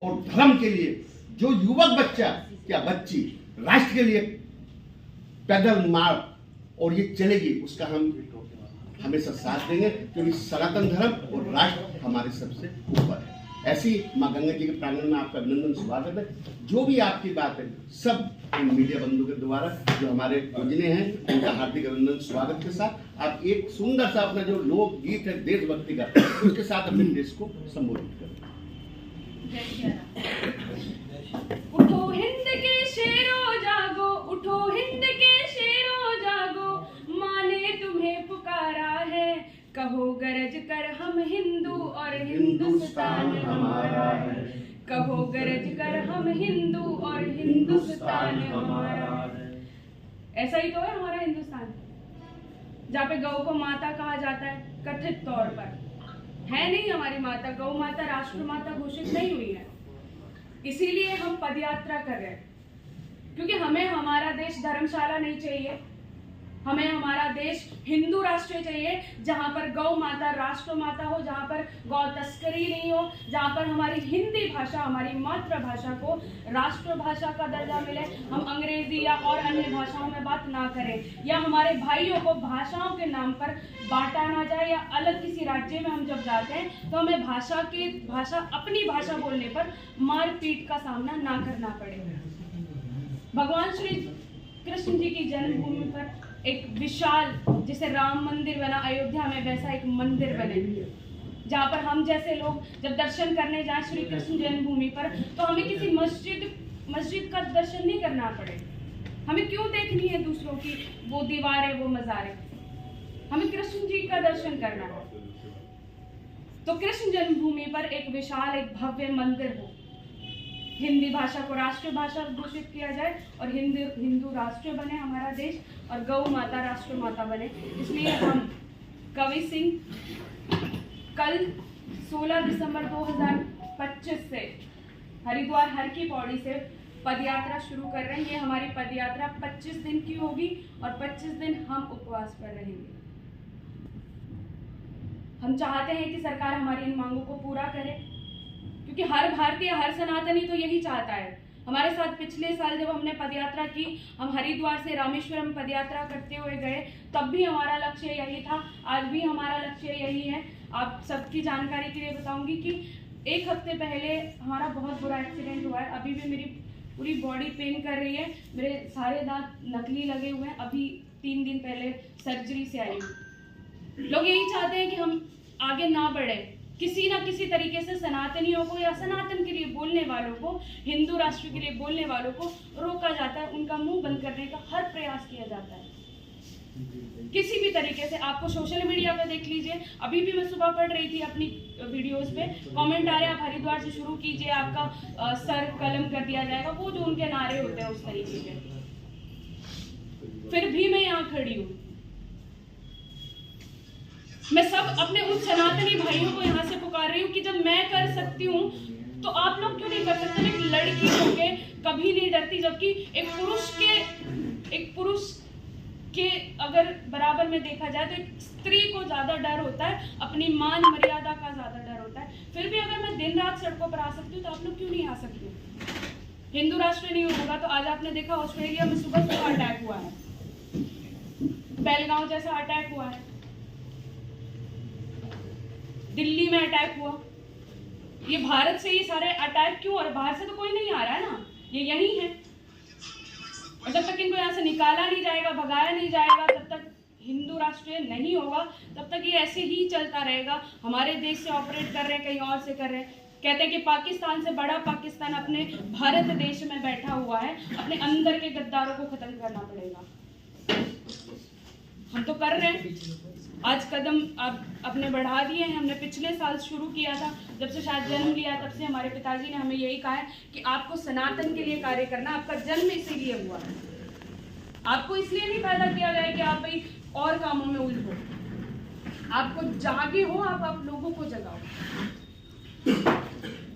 और धर्म के लिए जो युवक बच्चा या बच्ची राष्ट्र के लिए पैदल मार और ये चलेगी, उसका हम हमेशा साथ देंगे, क्योंकि सनातन धर्म और राष्ट्र हमारे सबसे ऊपर है। ऐसी माँ गंगा जी के प्रांगण में आपका अभिनंदन स्वागत है। जो भी आपकी बात है सब इन मीडिया बंधु के द्वारा जो हमारे पूजने हैं उनका हार्दिक अभिनंदन स्वागत के साथ आप एक सुंदर सा अपना जो लोक गीत है देशभक्ति का, उसके साथ अपने देश को संबोधित करें। उठो हिंद के शेरों जागो, उठो हिंद के शेरों जागो, माँ ने तुम्हें पुकारा है, कहो गरज कर हम हिंदू और हिंदुस्तान हमारा है, कहो गरज कर हम हिंदू और हिंदुस्तान हमारा है। ऐसा ही तो है हमारा हिंदुस्तान, जहाँ पे गौ को माता कहा जाता है कथित तौर पर, है नहीं हमारी माता। गौ माता राष्ट्र माता घोषित नहीं हुई है, इसीलिए हम पदयात्रा कर रहे हैं, क्योंकि हमें हमारा देश धर्मशाला नहीं चाहिए, हमें हमारा देश हिंदू राष्ट्र चाहिए, जहां पर गौ माता राष्ट्र माता हो, जहां पर गौ तस्करी नहीं हो, जहां पर हमारी हिंदी भाषा हमारी मातृभाषा को राष्ट्र भाषा का दर्जा मिले, हम अंग्रेजी या और अन्य भाषाओं में बात ना करें, या हमारे भाइयों को भाषाओं के नाम पर बांटा ना जाए, या अलग किसी राज्य में हम जब जाते हैं तो हमें अपनी भाषा बोलने पर मारपीट का सामना ना करना पड़े। भगवान श्री कृष्ण जी की जन्मभूमि पर एक विशाल, जैसे राम मंदिर बना अयोध्या में, वैसा एक मंदिर बने, जहाँ पर हम जैसे लोग जब दर्शन करने जाएं श्री कृष्ण जन्मभूमि पर, तो हमें किसी मस्जिद का दर्शन नहीं करना पड़े। हमें क्यों देखनी है दूसरों की वो दीवार है, वो मज़ार है, हमें कृष्ण जी का दर्शन करना है। तो कृष्ण जन्मभूमि पर एक विशाल, एक भव्य मंदिर हो, हिंदी भाषा को राष्ट्रीय भाषा घोषित किया जाए और हिंदू राष्ट्र बने हमारा देश, और गौ माता राष्ट्र माता बने। इसलिए हम कवि सिंह कल 16 दिसंबर 2025 से हरिद्वार हर की पौड़ी से पदयात्रा शुरू कर रहे हैं। ये हमारी पदयात्रा 25 दिन की होगी और 25 दिन हम उपवास पर रहेंगे। हम चाहते हैं कि सरकार हमारी इन मांगों को पूरा करे, क्योंकि हर भारतीय, हर सनातनी तो यही चाहता है। हमारे साथ पिछले साल जब हमने पदयात्रा की, हम हरिद्वार से रामेश्वरम पदयात्रा करते हुए गए, तब भी हमारा लक्ष्य यही था, आज भी हमारा लक्ष्य यही है। आप सबकी जानकारी के लिए बताऊंगी कि एक हफ्ते पहले हमारा बहुत बुरा एक्सीडेंट हुआ है। अभी भी मेरी पूरी बॉडी पेन कर रही है, मेरे सारे दांत नकली लगे हुए हैं, अभी 3 दिन पहले सर्जरी से आई हूँ। लोग यही चाहते हैं कि हम आगे ना बढ़े, किसी ना किसी तरीके से सनातनियों को या सनातन के लिए बोलने वालों को, हिंदू राष्ट्र के लिए बोलने वालों को रोका जाता है, उनका मुंह बंद करने का हर प्रयास किया जाता है किसी भी तरीके से। आपको सोशल मीडिया पे देख लीजिए, अभी भी मैं सुबह पढ़ रही थी अपनी वीडियोस पे, कमेंट आ रहे हैं आप हरिद्वार से शुरू कीजिए, आपका सर कलम कर दिया जाएगा, वो जो उनके नारे होते हैं उस तरीके के। फिर भी मैं यहाँ खड़ी हूँ, मैं सब अपने उन सनातनी भाइयों को यहाँ से पुकार रही हूँ कि जब मैं कर सकती हूँ तो आप लोग क्यों नहीं कर सकते। एक लड़की होके कभी नहीं डरती, जबकि एक पुरुष के अगर बराबर में देखा जाए तो एक स्त्री को ज्यादा डर होता है, अपनी मान मर्यादा का ज्यादा डर होता है। फिर भी अगर मैं दिन रात सड़कों पर आ सकती हूँ तो आप लोग क्यों नहीं आ सकते। हिंदू राष्ट्र नहीं होगा तो आज आपने देखा ऑस्ट्रेलिया में सुबह अटैक हुआ है, बेलगांव जैसा अटैक हुआ है, दिल्ली में अटैक हुआ। ये भारत से ये सारे अटैक क्यों, और बाहर से तो कोई नहीं आ रहा है ना, ये यही है। और जब तक इनको यहाँ से निकाला नहीं जाएगा, भगाया नहीं जाएगा, तब तक हिंदू राष्ट्र नहीं होगा, तब तक ये ऐसे ही चलता रहेगा। हमारे देश से ऑपरेट कर रहे हैं, कहीं और से कर रहे हैं। कहते हैं कि पाकिस्तान से बड़ा पाकिस्तान अपने भारत देश में बैठा हुआ है, अपने अंदर के गद्दारों को खत्म करना पड़ेगा। हम तो कर रहे हैं, आज कदम अब अपने बढ़ा दिए हैं। हमने पिछले साल शुरू किया था, जब से शायद जन्म लिया तब से हमारे पिताजी ने हमें यही कहा है कि आपको सनातन के लिए कार्य करना, आपका जन्म इसीलिए हुआ है, आपको इसलिए नहीं पैदा किया गया कि आप भाई और कामों में उलझो, आपको जागे हो, आप लोगों को जगाओ।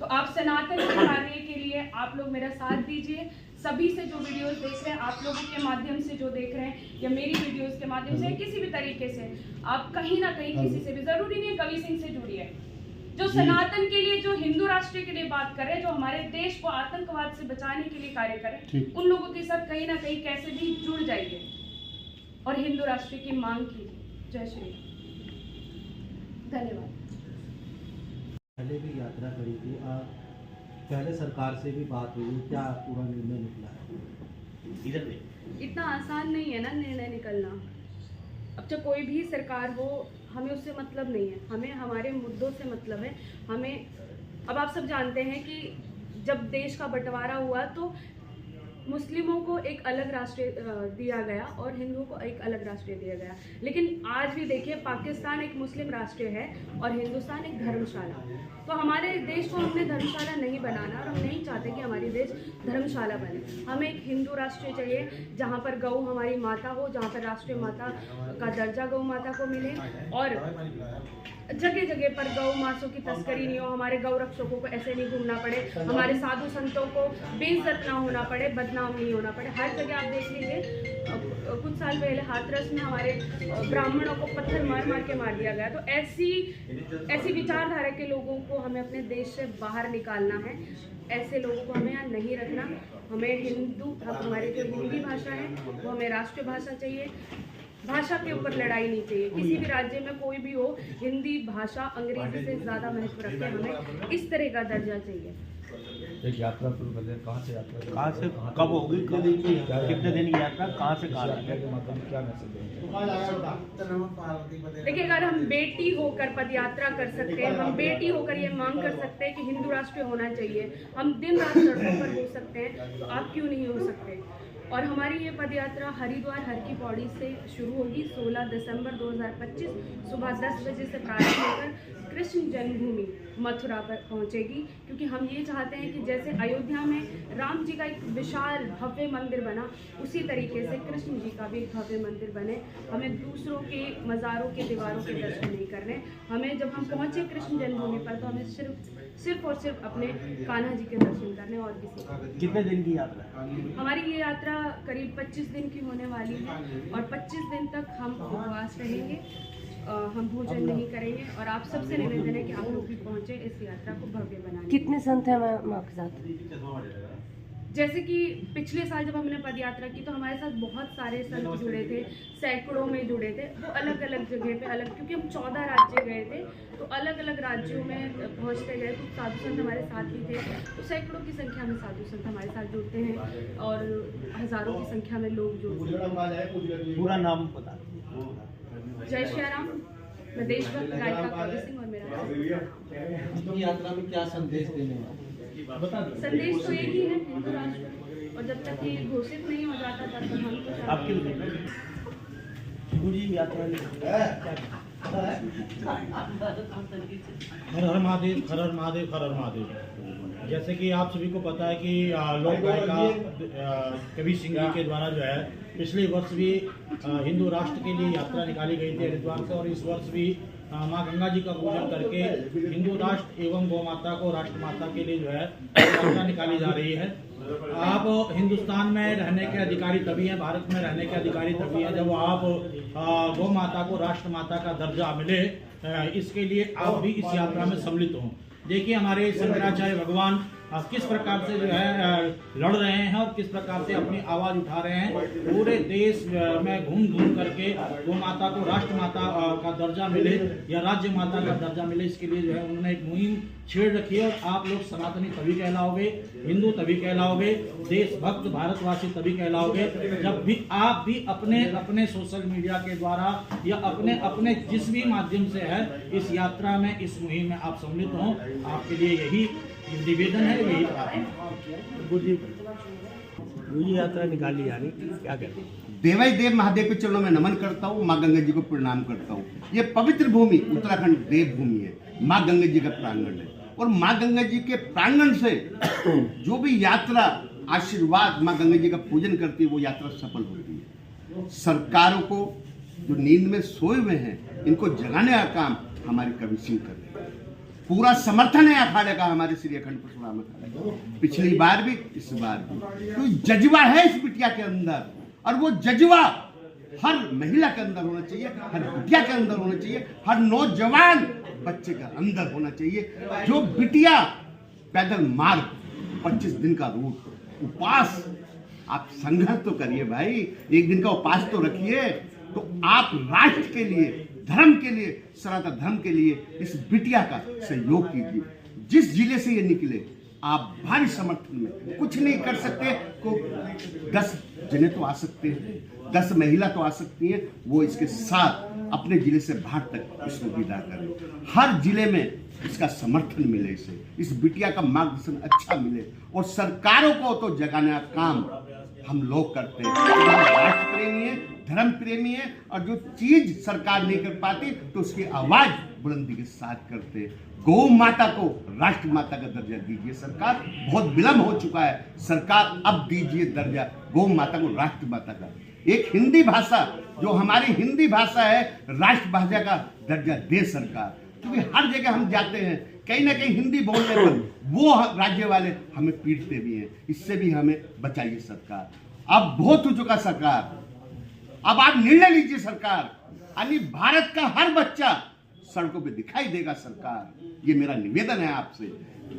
तो आप सनातन के कार्य के लिए आप लोग मेरा साथ दीजिए। सभी से जो वीडियोस देख रहे हैं, आप लोगों के माध्यम से जो देख रहे हैं, या मेरी वीडियोस के माध्यम से, किसी भी तरीके से आप कहीं ना कहीं किसी से भी, जरूरी नहीं है कवि सिंह से जुड़िए, जो सनातन के लिए, जो हिंदू राष्ट्र के लिए बात कर रहे हैं, जो हमारे देश को आतंकवाद से बचाने के लिए कार्य कर रहे हैं, उन लोगों के साथ कहीं ना कहीं कैसे भी जुड़ जाइए और हिंदू राष्ट्र की मांग कीजिए। जय श्री राम। धन्यवाद। पहले भी यात्रा करी थी, पहले सरकार से भी बात हुई, क्या पूरा निर्णय निकला है? इधर देख। इतना आसान नहीं है ना निर्णय निकलना। अब चाहे कोई भी सरकार हो, हमें उससे मतलब नहीं है, हमें हमारे मुद्दों से मतलब है। हमें, अब आप सब जानते हैं कि जब देश का बंटवारा हुआ तो मुस्लिमों को एक अलग राष्ट्र दिया गया और हिंदुओं को एक अलग राष्ट्र दिया गया। लेकिन आज भी देखिए, पाकिस्तान एक मुस्लिम राष्ट्र है और हिंदुस्तान एक धर्मशाला। तो हमारे देश को हमने धर्मशाला नहीं बनाना और हम नहीं चाहते कि हमारी देश धर्मशाला बने। हमें एक हिंदू राष्ट्र चाहिए जहाँ पर गौ हमारी माता हो, जहाँ पर राष्ट्रीय माता का दर्जा गौ माता को मिले और जगह जगह पर गौ मांसों की तस्करी नहीं हो, हमारे गौ रक्षकों को ऐसे नहीं घूमना पड़े, हमारे साधु संतों को बेइज्जत ना होना पड़े, बदनाम नहीं होना पड़े। हर जगह आप देख लीजिए, कुछ साल पहले हाथरस में हमारे ब्राह्मणों को पत्थर मार मार के मार दिया गया। तो ऐसी विचारधारा के लोगों को हमें अपने देश से बाहर निकालना है। ऐसे लोगों को हमें यहाँ नहीं रखना। हमें हिंदू, हमारी जो हिंदी भाषा है वो हमें राष्ट्रीय भाषा चाहिए। भाषा के ऊपर लड़ाई नहीं चाहिए। किसी भी राज्य में कोई भी हो, हिंदी भाषा अंग्रेजी से ज़्यादा महत्व रखते हैं। हमें इस तरह का दर्जा चाहिए। एक यात्रा शुरू कर दें, कहाँ से यात्रा, कहाँ से कब होगी, कितने दिन की यात्रा, कहाँ से कहाँ के मतलब क्या मैसेज देंगे? देखिए, अगर हम बेटी होकर पद यात्रा कर सकते हैं, हम बेटी होकर ये मांग कर सकते हैं कि हिंदू राष्ट्र होना चाहिए, हम दिन रात सड़कों पर हो सकते हैं, तो आप क्यों नहीं हो सकते? और हमारी ये पद यात्रा हरिद्वार हर की पौड़ी से शुरू होगी। 16 दिसंबर 2025 सुबह 10 बजे से प्रारंभ होकर कृष्ण जन्मभूमि मथुरा पर पहुंचेगी। क्योंकि हम ये चाहते हैं कि जैसे अयोध्या में राम जी का एक विशाल भव्य मंदिर बना, उसी तरीके से कृष्ण जी का भी एक भव्य मंदिर बने। हमें दूसरों के मज़ारों के दीवारों के दर्शन नहीं करने। हमें जब हम पहुँचे कृष्ण जन्मभूमि पर तो हमें सिर्फ और सिर्फ अपने कान्हा जी के दर्शन करने और किसी। कितने दिन की यात्रा है? हमारी ये यात्रा करीब 25 दिन की होने वाली है और 25 दिन तक हम उपवास रहेंगे, हम भोजन नहीं करेंगे और आप सबसे निवेदन है कि आप लोग भी पहुँचे इस यात्रा को भव्य बनाने। कितने संत हैं मैम आपके साथ? जैसे कि पिछले साल जब हमने पद यात्रा की तो हमारे साथ बहुत सारे संत जुड़े थे, सैकड़ों में जुड़े थे। वो अलग अलग जगह पे अलग, क्योंकि हम 14 राज्य गए थे तो अलग अलग राज्यों में पहुंचते गए। कुछ साधु संत हमारे साथ भी थे, तो सैकड़ों की संख्या में साधु संत हमारे साथ जुड़ते हैं और हज़ारों की संख्या में लोग जुड़ते हैं। पूरा नाम बता। जय श्री राम। मैं देशभक्त गायिका कवि सिंह और मेरा यात्रा में क्या संदेश देने वाले? संदेश तो एक ही है, हिंदू राष्ट्र। और जब तक ये घोषित नहीं हो जाता तब तक हम तो आपकी पूरी यात्रा हर हर महादेव, हर हर महादेव, हर हर महादेव। जैसे कि आप सभी को पता है कि लोक गायिका कबीर सिंह जी के द्वारा जो है पिछले वर्ष भी हिंदू राष्ट्र के लिए यात्रा निकाली गई थी हरिद्वार से, और इस वर्ष भी माँ गंगा जी का पूजन करके हिंदू राष्ट्र एवं गौ माता को राष्ट्र माता के लिए जो है यात्रा निकाली जा रही है। आप हिंदुस्तान में रहने के अधिकारी तभी हैं, भारत में रहने के अधिकारी तभी हैं जब आप गौ माता को राष्ट्र माता का दर्जा मिले। इसके लिए आप भी इस यात्रा में सम्मिलित हों। देखिए, हमारे शंकराचार्य भगवान किस प्रकार से जो है लड़ रहे हैं और किस प्रकार से अपनी आवाज़ उठा रहे हैं। पूरे देश में घूम घूम करके गौ माता को राष्ट्र माता का दर्जा मिले या राज्य माता का दर्जा मिले, इसके लिए जो है उन्होंने एक मुहिम छेड़ रखी है। और आप लोग सनातनी तभी कहलाओगे, हिंदू तभी कहलाओगे, देशभक्त भारतवासी तभी कहलाओगे जब भी आप भी अपने अपने सोशल मीडिया के द्वारा या अपने अपने जिस भी माध्यम से है इस यात्रा में, इस मुहिम में आप सम्मिलित हों। आपके लिए यही निवेदन है, यही पूरी यात्रा निकाली जा रही, क्या कहते हैं? देवाई देव महादेव के चरणों में नमन करता हूँ, माँ गंगा जी को प्रणाम करता हूँ। ये पवित्र भूमि उत्तराखंड देव भूमि है, माँ गंगा जी का प्रांगण है और माँ गंगा जी के प्रांगण से जो भी यात्रा आशीर्वाद माँ गंगा जी का पूजन करती है वो यात्रा सफल होती है। सरकारों को जो नींद में सोए हुए हैं इनको जगाने का काम हमारे कवि सिंह कर रहे हैं। पूरा समर्थन है अखाड़े का हमारे श्री अखंड परशुराम अखाड़े का, पिछली बार भी इस बार भी। तो जज्बा है इस बिटिया के अंदर और वो जज्बा हर महिला के अंदर होना चाहिए, हर बिटिया के अंदर होना चाहिए, हर नौजवान बच्चे का अंदर होना चाहिए। जो बिटिया पैदल मार्ग 25 दिन का रूट उपवास, आप संघर्ष तो करिए भाई, एक दिन का उपवास तो रखिए। तो आप राष्ट्र के लिए, धर्म के लिए, सनातन धर्म के लिए इस बिटिया का सहयोग कीजिए। जिस जिले से ये निकले आप भारी समर्थन में, कुछ नहीं कर सकते को 10 जने तो आ सकते हैं, 10 महिला तो आ सकती हैं, वो इसके साथ अपने जिले से बाहर तक इसको विदा करें। हर जिले में इसका समर्थन मिले, इस बिटिया का मार्गदर्शन अच्छा मिले, और सरकारों को तो जगाने का काम हम लोग करते हैं। तो हम राष्ट्र प्रेमी है, धर्म प्रेमी है, और जो चीज सरकार नहीं कर पाती तो उसकी आवाज बुलंदी के साथ करते हैं। गौ माता को राष्ट्र माता का दर्जा दीजिए सरकार, बहुत विलंब हो चुका है, सरकार अब दीजिए दर्जा गौ माता को राष्ट्र माता का। एक हिंदी भाषा जो हमारी हिंदी भाषा है, राष्ट्र भाषा का दर्जा दे सरकार, क्योंकि हर जगह हम जाते हैं कहीं ना कहीं हिंदी बोलने पर वो राज्य वाले हमें पीटते भी हैं, इससे भी हमें बचाइए सरकार। अब बहुत हो चुका सरकार, अब आप निर्णय लीजिए सरकार, यानी भारत का हर बच्चा सड़कों पे दिखाई देगा सरकार, ये मेरा निवेदन है आपसे।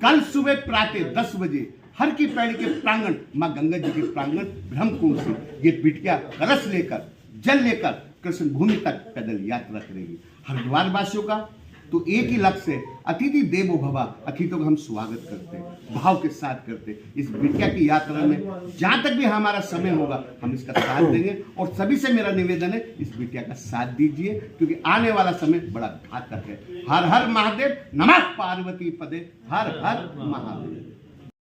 कल सुबह प्रातः 10 बजे हर की पैड़ी के प्रांगण, मां गंगा जी के प्रांगण ब्रह्मकुंड से ये बिटिया कलश लेकर, जल लेकर कृष्ण भूमि तक पैदल यात्रा करेगी। हरिद्वार वासियों का तो एक ही लक्ष्य है, अतिथि देवो भव, अतिथियों का हम स्वागत करते हैं, भाव के साथ करते हैं। इस बिटिया की यात्रा में जहां तक भी हमारा समय होगा हम इसका साथ देंगे, और सभी से मेरा निवेदन है इस बिटिया का साथ दीजिए, क्योंकि आने वाला समय बड़ा घातक है। हर हर महादेव, नमः पार्वती पदे, हर हर महादेव।